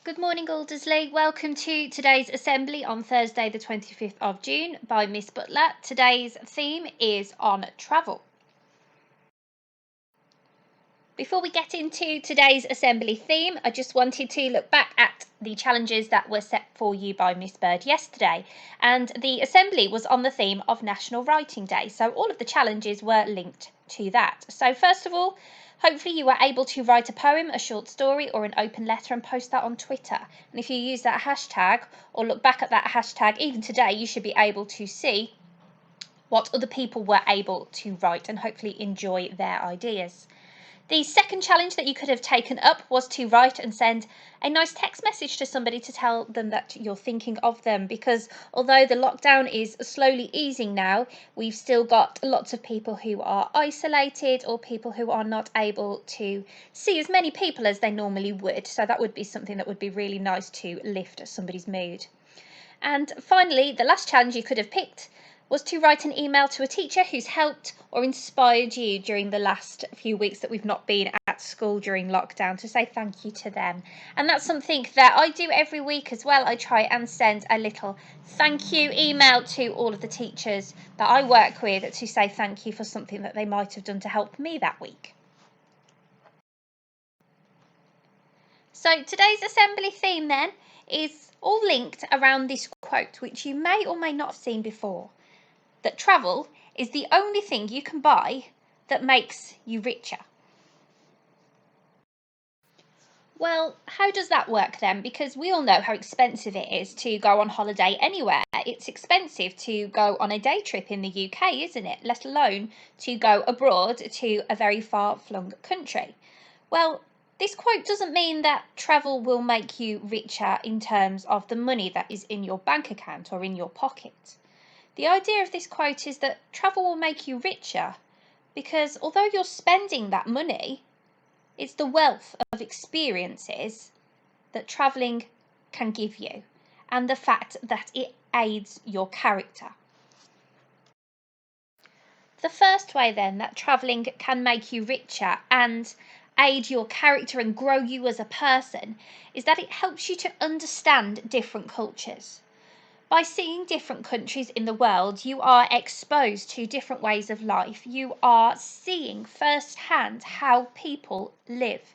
Good morning, Aldersley. Welcome to today's assembly on Thursday, the 25th of June by Miss Butler. Today's theme is on travel. Before we get into today's assembly theme, I just wanted to look back at the challenges that were set for you by Miss Bird yesterday. And the assembly was on the theme of National Writing Day, so all of the challenges were linked to that. So first of all, hopefully you were able to write a poem, a short story or an open letter and post that on Twitter. And if you use that hashtag or look back at that hashtag, even today, you should be able to see what other people were able to write and hopefully enjoy their ideas. The second challenge that you could have taken up was to write and send a nice text message to somebody to tell them that you're thinking of them, because although the lockdown is slowly easing now, we've still got lots of people who are isolated or people who are not able to see as many people as they normally would. So that would be something that would be really nice to lift somebody's mood. And finally, the last challenge you could have picked was to write an email to a teacher who's helped or inspired you during the last few weeks that we've not been at school during lockdown, to say thank you to them. And that's something that I do every week as well. I try and send a little thank you email to all of the teachers that I work with to say thank you for something that they might have done to help me that week. So today's assembly theme then is all linked around this quote, which you may or may not have seen before, that travel is the only thing you can buy that makes you richer. Well, how does that work then? Because we all know how expensive it is to go on holiday anywhere. It's expensive to go on a day trip in the UK, isn't it? Let alone to go abroad to a very far-flung country. Well, this quote doesn't mean that travel will make you richer in terms of the money that is in your bank account or in your pocket. The idea of this quote is that travel will make you richer because although you're spending that money, it's the wealth of experiences that travelling can give you and the fact that it aids your character. The first way then that travelling can make you richer and aid your character and grow you as a person is that it helps you to understand different cultures. By seeing different countries in the world, you are exposed to different ways of life. You are seeing firsthand how people live,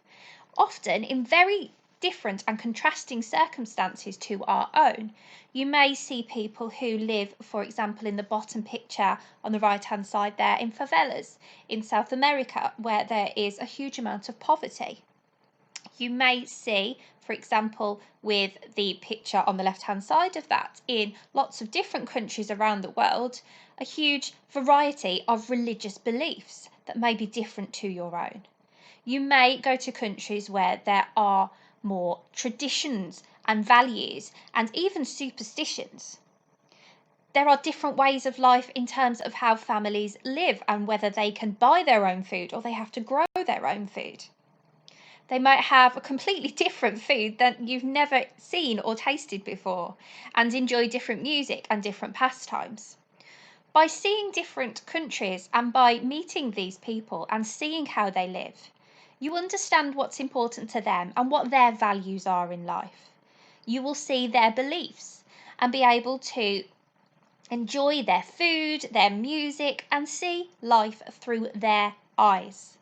often in very different and contrasting circumstances to our own. You may see people who live, for example, in the bottom picture on the right hand side there, in favelas in South America, where there is a huge amount of poverty. You may see, for example, with the picture on the left-hand side of that, in lots of different countries around the world, a huge variety of religious beliefs that may be different to your own. You may go to countries where there are more traditions and values and even superstitions. There are different ways of life in terms of how families live and whether they can buy their own food or they have to grow their own food. They might have a completely different food that you've never seen or tasted before and enjoy different music and different pastimes. By seeing different countries and by meeting these people and seeing how they live, you understand what's important to them and what their values are in life. You will see their beliefs and be able to enjoy their food, their music, and see life through their eyes.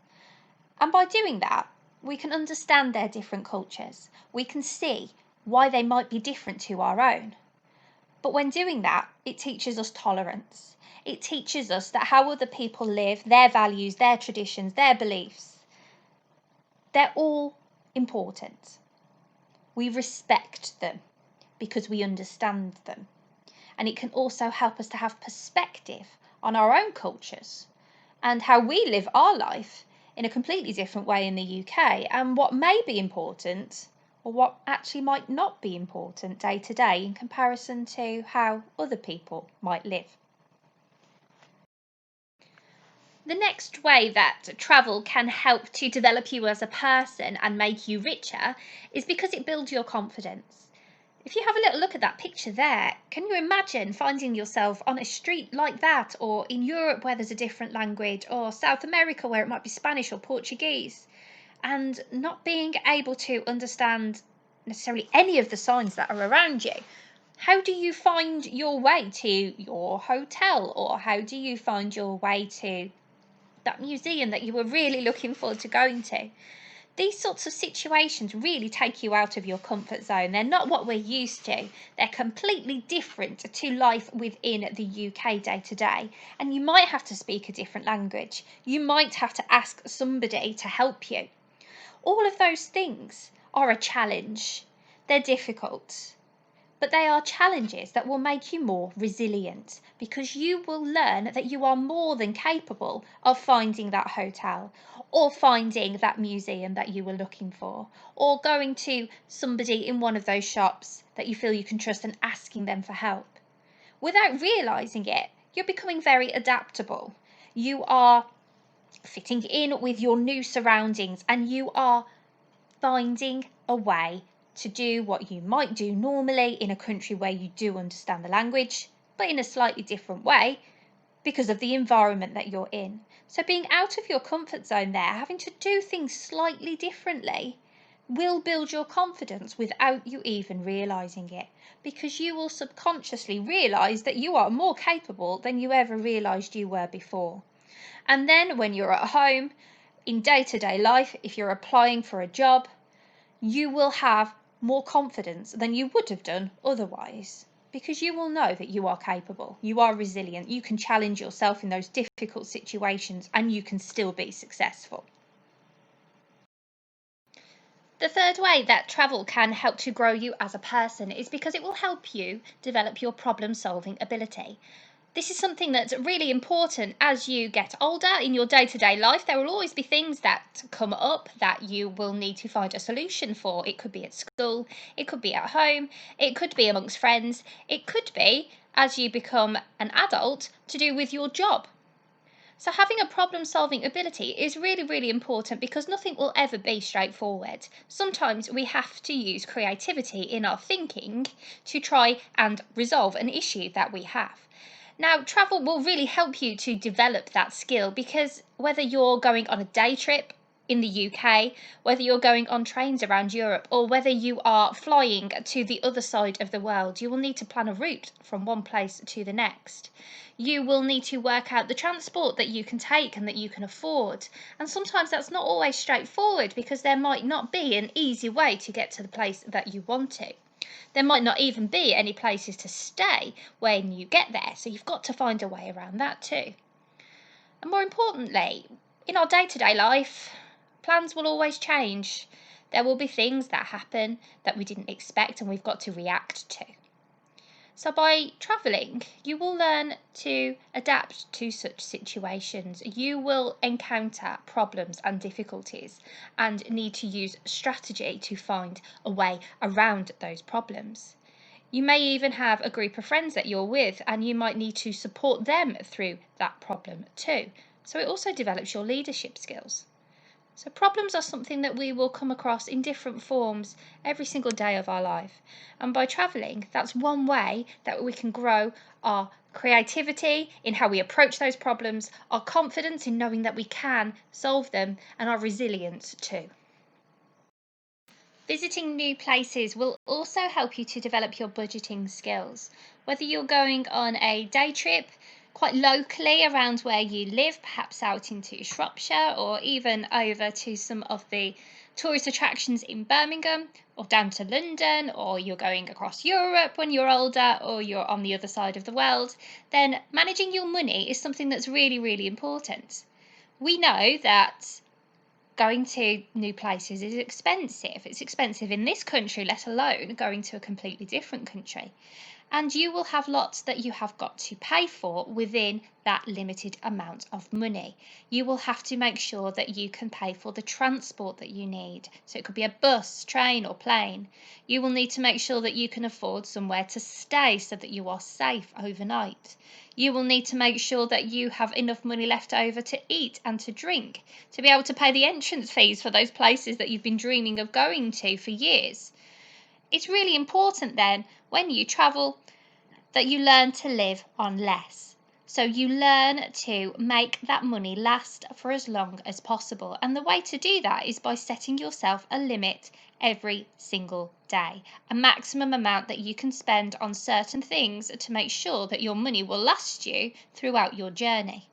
And by doing that, we can understand their different cultures. We can see why they might be different to our own. But when doing that, it teaches us tolerance. It teaches us that how other people live, their values, their traditions, their beliefs, they're all important. We respect them because we understand them. And it can also help us to have perspective on our own cultures and how we live our life in a completely different way in the UK, and what may be important or what actually might not be important day to day in comparison to how other people might live. The next way that travel can help to develop you as a person and make you richer is because it builds your confidence. If you have a little look at that picture there, can you imagine finding yourself on a street like that, or in Europe where there's a different language, or South America where it might be Spanish or Portuguese, and not being able to understand necessarily any of the signs that are around you. How do you find your way to your hotel, or how do you find your way to that museum that you were really looking forward to going to? These sorts of situations really take you out of your comfort zone. They're not what we're used to. They're completely different to life within the UK day to day. And you might have to speak a different language. You might have to ask somebody to help you. All of those things are a challenge. They're difficult. But they are challenges that will make you more resilient, because you will learn that you are more than capable of finding that hotel, or finding that museum that you were looking for, or going to somebody in one of those shops that you feel you can trust and asking them for help. Without realizing it, you're becoming very adaptable. You are fitting in with your new surroundings, and you are finding a way to do what you might do normally in a country where you do understand the language, but in a slightly different way because of the environment that you're in. So being out of your comfort zone there, having to do things slightly differently, will build your confidence without you even realizing it, because you will subconsciously realize that you are more capable than you ever realized you were before. And then when you're at home, in day-to-day life, if you're applying for a job, you will have more confidence than you would have done otherwise, because you will know that you are capable, you are resilient, you can challenge yourself in those difficult situations, and you can still be successful. The third way that travel can help to grow you as a person is because it will help you develop your problem-solving ability. This is something that's really important as you get older in your day-to-day life. There will always be things that come up that you will need to find a solution for. It could be at school, it could be at home, it could be amongst friends, it could be, as you become an adult, to do with your job. So having a problem-solving ability is really, really important, because nothing will ever be straightforward. Sometimes we have to use creativity in our thinking to try and resolve an issue that we have. Now, travel will really help you to develop that skill, because whether you're going on a day trip in the UK, whether you're going on trains around Europe, or whether you are flying to the other side of the world, you will need to plan a route from one place to the next. You will need to work out the transport that you can take and that you can afford. And sometimes that's not always straightforward, because there might not be an easy way to get to the place that you want to. There might not even be any places to stay when you get there, so you've got to find a way around that too. And more importantly, in our day-to-day life, plans will always change. There will be things that happen that we didn't expect, and we've got to react to. So by travelling, you will learn to adapt to such situations. You will encounter problems and difficulties and need to use strategy to find a way around those problems. You may even have a group of friends that you're with, and you might need to support them through that problem too. So it also develops your leadership skills. So problems are something that we will come across in different forms every single day of our life. And by travelling, that's one way that we can grow our creativity in how we approach those problems, our confidence in knowing that we can solve them, and our resilience too. Visiting new places will also help you to develop your budgeting skills. Whether you're going on a day trip quite locally around where you live, perhaps out into Shropshire, or even over to some of the tourist attractions in Birmingham, or down to London, or you're going across Europe when you're older, or you're on the other side of the world, then managing your money is something that's really, really important. We know that going to new places is expensive. It's expensive in this country, let alone going to a completely different country. And you will have lots that you have got to pay for within that limited amount of money. You will have to make sure that you can pay for the transport that you need. So it could be a bus, train, or plane. You will need to make sure that you can afford somewhere to stay so that you are safe overnight. You will need to make sure that you have enough money left over to eat and to drink, to be able to pay the entrance fees for those places that you've been dreaming of going to for years. It's really important then, when you travel, that you learn to live on less. So you learn to make that money last for as long as possible. And the way to do that is by setting yourself a limit every single day, a maximum amount that you can spend on certain things to make sure that your money will last you throughout your journey.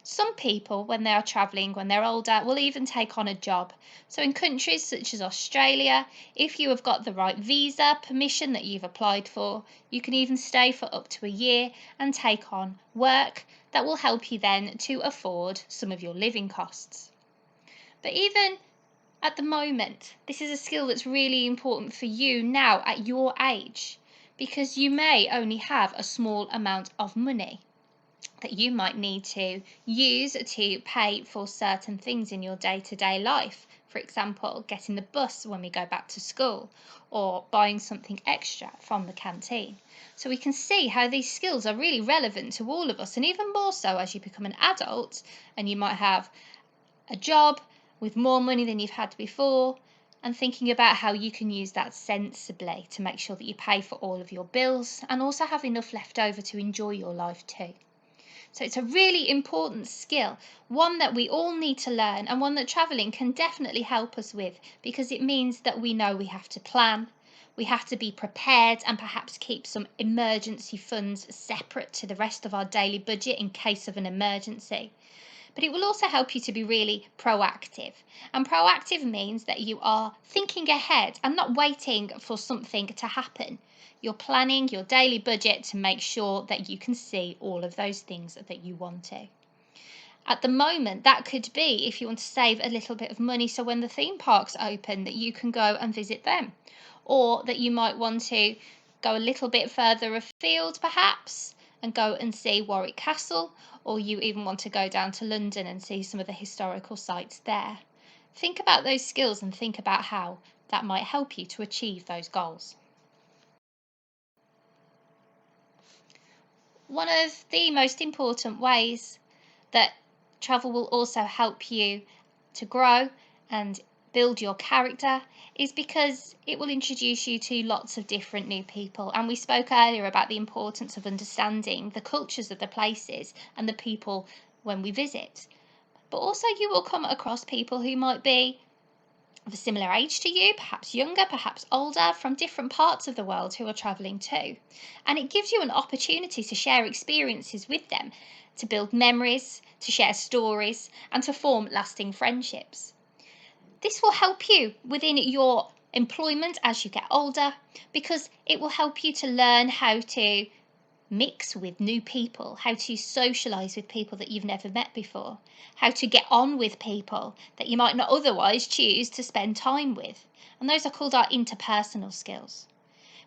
Some people, when they are travelling, when they're older, will even take on a job. So, in countries such as Australia, if you have got the right visa permission that you've applied for, you can even stay for up to a year and take on work that will help you then to afford some of your living costs. But even at the moment, this is a skill that's really important for you now at your age, because you may only have a small amount of money that you might need to use to pay for certain things in your day-to-day life. For example, getting the bus when we go back to school, or buying something extra from the canteen. So we can see how these skills are really relevant to all of us, and even more so as you become an adult and you might have a job with more money than you've had before, and thinking about how you can use that sensibly to make sure that you pay for all of your bills and also have enough left over to enjoy your life too. So it's a really important skill, one that we all need to learn, and one that travelling can definitely help us with, because it means that we know we have to plan, we have to be prepared, and perhaps keep some emergency funds separate to the rest of our daily budget in case of an emergency. But it will also help you to be really proactive. And proactive means that you are thinking ahead and not waiting for something to happen. You're planning your daily budget to make sure that you can see all of those things that you want to. At the moment, that could be if you want to save a little bit of money so when the theme parks open that you can go and visit them. Or that you might want to go a little bit further afield perhaps and go and see Warwick Castle, or you even want to go down to London and see some of the historical sites there. Think about those skills and think about how that might help you to achieve those goals. One of the most important ways that travel will also help you to grow and build your character is because it will introduce you to lots of different new people. And we spoke earlier about the importance of understanding the cultures of the places and the people when we visit. But also, you will come across people who might be of a similar age to you, perhaps younger, perhaps older, from different parts of the world who are travelling too. And it gives you an opportunity to share experiences with them, to build memories, to share stories, and to form lasting friendships. This will help you within your employment as you get older, because it will help you to learn how to mix with new people, how to socialise with people that you've never met before, how to get on with people that you might not otherwise choose to spend time with. And those are called our interpersonal skills.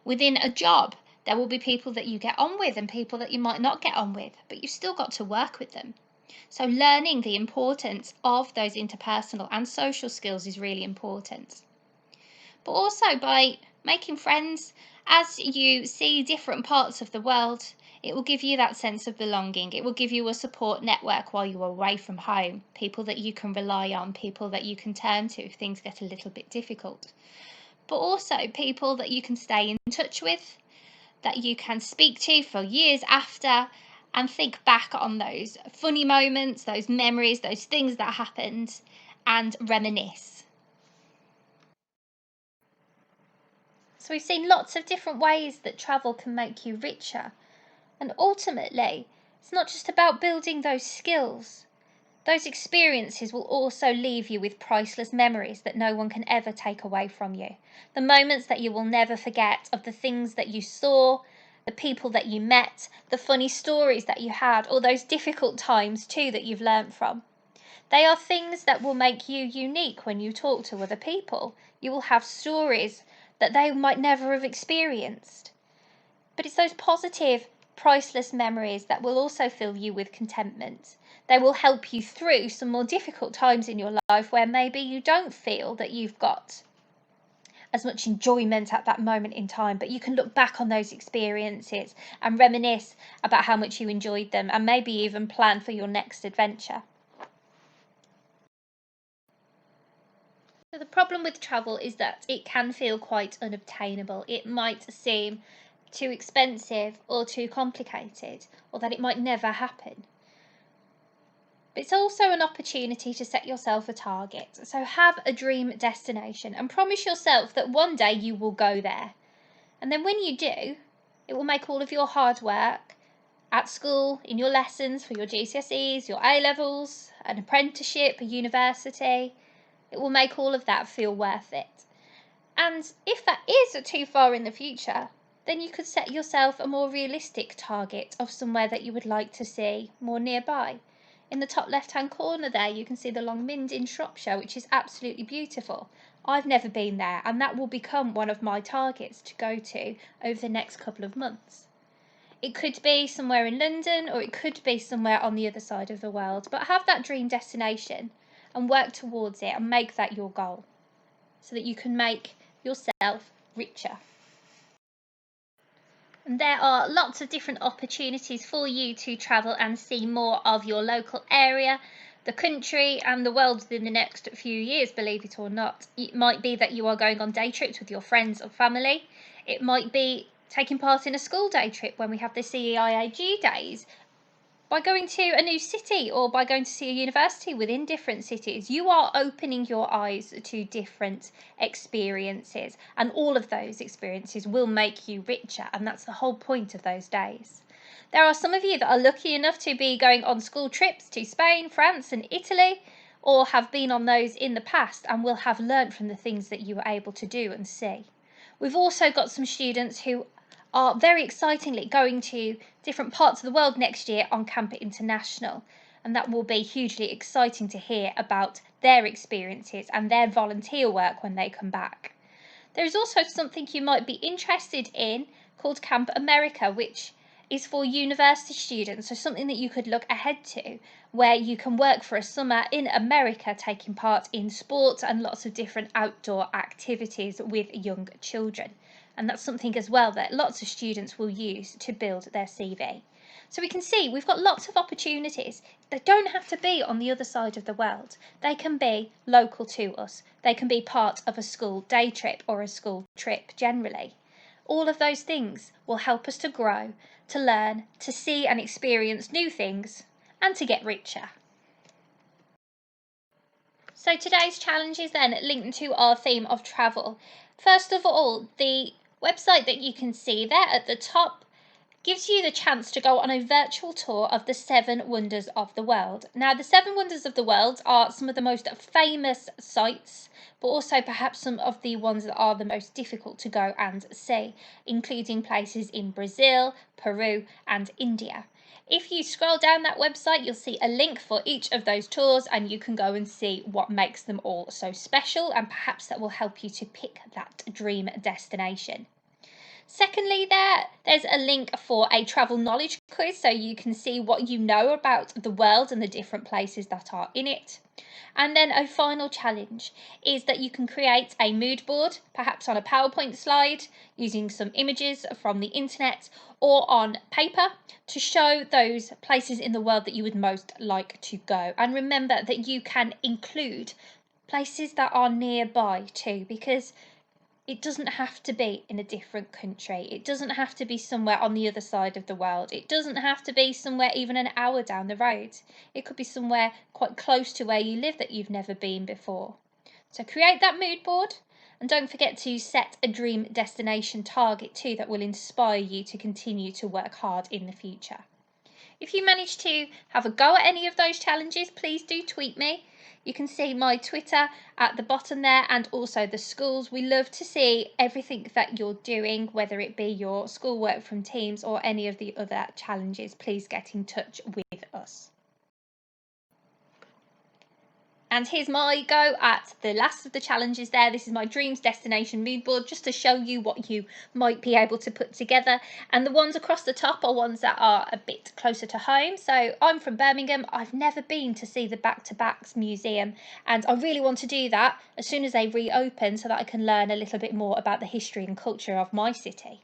Within a job, there will be people that you get on with and people that you might not get on with, but you've still got to work with them. So learning the importance of those interpersonal and social skills is really important. But also by making friends, as you see different parts of the world, it will give you that sense of belonging. It will give you a support network while you're away from home, people that you can rely on, people that you can turn to if things get a little bit difficult. But also people that you can stay in touch with, that you can speak to for years after, and think back on those funny moments, those memories, those things that happened, and reminisce. So we've seen lots of different ways that travel can make you richer. And ultimately, it's not just about building those skills. Those experiences will also leave you with priceless memories that no one can ever take away from you. The moments that you will never forget of the things that you saw, the people that you met, the funny stories that you had, or those difficult times too that you've learnt from. They are things that will make you unique when you talk to other people. You will have stories that they might never have experienced. But it's those positive, priceless memories that will also fill you with contentment. They will help you through some more difficult times in your life where maybe you don't feel that you've got as much enjoyment at that moment in time, but you can look back on those experiences and reminisce about how much you enjoyed them and maybe even plan for your next adventure. So the problem with travel is that it can feel quite unobtainable. It might seem too expensive, or too complicated, or that it might never happen. But it's also an opportunity to set yourself a target. So have a dream destination and promise yourself that one day you will go there. And then when you do, it will make all of your hard work at school, in your lessons for your GCSEs, your A-levels, an apprenticeship, a university, it will make all of that feel worth it. And if that is too far in the future, then you could set yourself a more realistic target of somewhere that you would like to see more nearby. In the top left-hand corner there, you can see the Long Mynd in Shropshire, which is absolutely beautiful. I've never been there, and that will become one of my targets to go to over the next couple of months. It could be somewhere in London, or it could be somewhere on the other side of the world, but have that dream destination and work towards it and make that your goal so that you can make yourself richer. And there are lots of different opportunities for you to travel and see more of your local area, the country and the world within the next few years, believe it or not. It might be that you are going on day trips with your friends or family. It might be taking part in a school day trip when we have the CEIAG days. By going to a new city or by going to see a university within different cities, you are opening your eyes to different experiences, and all of those experiences will make you richer, and that's the whole point of those days. There are some of you that are lucky enough to be going on school trips to Spain, France and Italy, or have been on those in the past and will have learnt from the things that you were able to do and see. We've also got some students who are very excitingly going to different parts of the world next year on Camp International, and that will be hugely exciting to hear about their experiences and their volunteer work when they come back. There is also something you might be interested in called Camp America, which is for university students, so something that you could look ahead to, where you can work for a summer in America taking part in sports and lots of different outdoor activities with young children. And that's something as well that lots of students will use to build their CV. So we can see we've got lots of opportunities. They don't have to be on the other side of the world. They can be local to us. They can be part of a school day trip or a school trip generally. All of those things will help us to grow, to learn, to see and experience new things, and to get richer. So today's challenge is then linked to our theme of travel. First of all, the website that you can see there at the top gives you the chance to go on a virtual tour of the 7 wonders of the world. Now, the 7 wonders of the world are some of the most famous sites, but also perhaps some of the ones that are the most difficult to go and see, including places in Brazil, Peru and India. If you scroll down that website, you'll see a link for each of those tours and you can go and see what makes them all so special, and perhaps that will help you to pick that dream destination. Secondly, there's a link for a travel knowledge quiz so you can see what you know about the world and the different places that are in it. And then a final challenge is that you can create a mood board, perhaps on a PowerPoint slide, using some images from the internet or on paper, to show those places in the world that you would most like to go. And remember that you can include places that are nearby too, because it doesn't have to be in a different country. It doesn't have to be somewhere on the other side of the world. It doesn't have to be somewhere even an hour down the road. It could be somewhere quite close to where you live that you've never been before. So create that mood board, and don't forget to set a dream destination target too that will inspire you to continue to work hard in the future. If you manage to have a go at any of those challenges, please do tweet me. You can see my Twitter at the bottom there, and also the schools. We love to see everything that you're doing, whether it be your schoolwork from Teams or any of the other challenges. Please get in touch with us. And here's my go at the last of the challenges there. This is my dreams destination mood board, just to show you what you might be able to put together. And the ones across the top are ones that are a bit closer to home. So I'm from Birmingham. I've never been to see the Back to Backs Museum, and I really want to do that as soon as they reopen so that I can learn a little bit more about the history and culture of my city.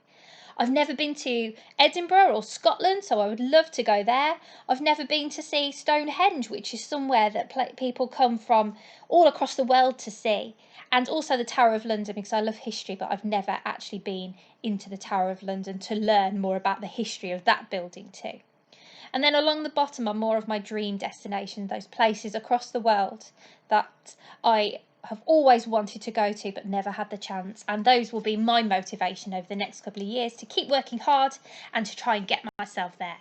I've never been to Edinburgh or Scotland, so I would love to go there. I've never been to see Stonehenge, which is somewhere that people come from all across the world to see. And also the Tower of London, because I love history, but I've never actually been into the Tower of London to learn more about the history of that building too. And then along the bottom are more of my dream destinations, those places across the world that I have always wanted to go to but never had the chance. And those will be my motivation over the next couple of years to keep working hard and to try and get myself there.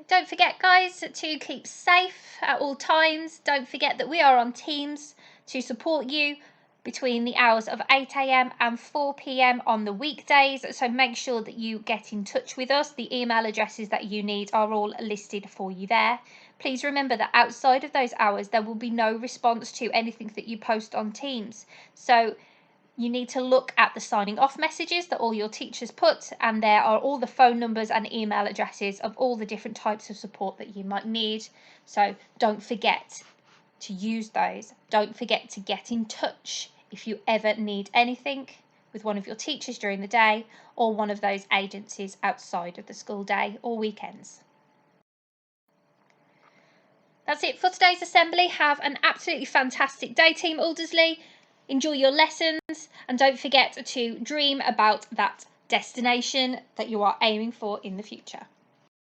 Don't forget, guys, to keep safe at all times. Don't forget that we are on Teams to support you between the hours of 8 a.m. and 4 p.m. on the weekdays. So make sure that you get in touch with us. The email addresses that you need are all listed for you there. Please remember that outside of those hours, there will be no response to anything that you post on Teams. So you need to look at the signing off messages that all your teachers put, and there are all the phone numbers and email addresses of all the different types of support that you might need. So don't forget to use those. Don't forget to get in touch if you ever need anything with one of your teachers during the day or one of those agencies outside of the school day or weekends. That's it for today's assembly. Have an absolutely fantastic day, Team Aldersley. Enjoy your lessons and don't forget to dream about that destination that you are aiming for in the future.